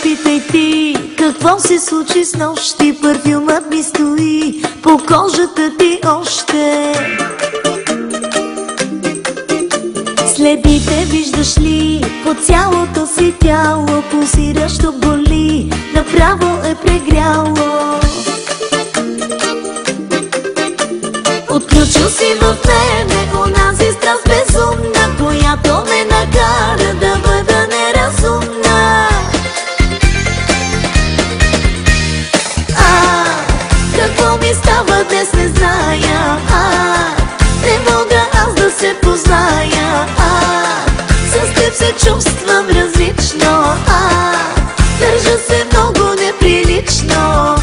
питай ти, какво се случи с нощи? Парфюмът ми стои по кожата ти още. Следите виждаш ли по цялото си тяло, пулсиращо боли, направо е прегряло. Отключил си в мене онази страст безумна, която ме накара да бъда неразумна. Какво ми става днес не зная, не мога аз да се позная, с теб се чувствам различно, държа се много неприлично.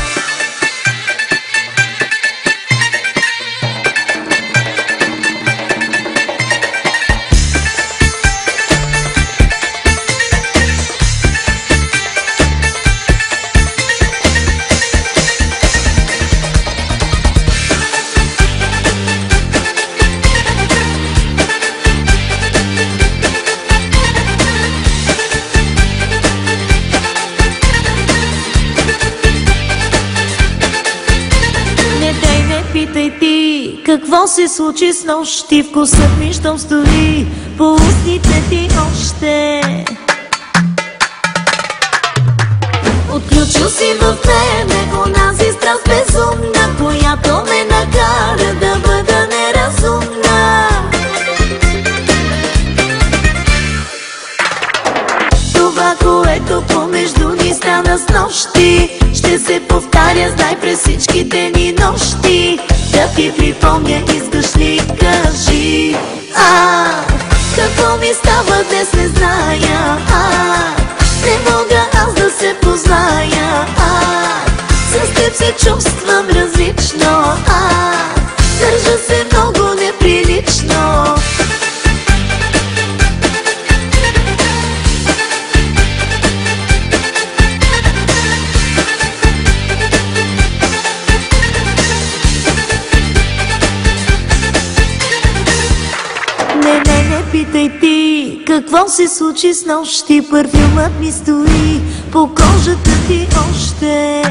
Питай ти, какво се случи с нощи? Вкусът ми щом стои по устните ти още. Отключил си в мене онази страст безумна, която ме накара да бъда неразумна. Това, което помежду ни стана с нощи, ще се повтаря, знай, през всичките ни нощи. Да ти припомня, искаш ли, кажи. Какво ми става днес не зная, не мога аз да се позная, с теб се чувствам различно, държа се много неприлично. Не питай ти, какво се случи с нощи? Парфюмът ми стои по кожата ти още.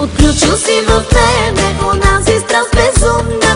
Отключил си в мене онази страст безумна,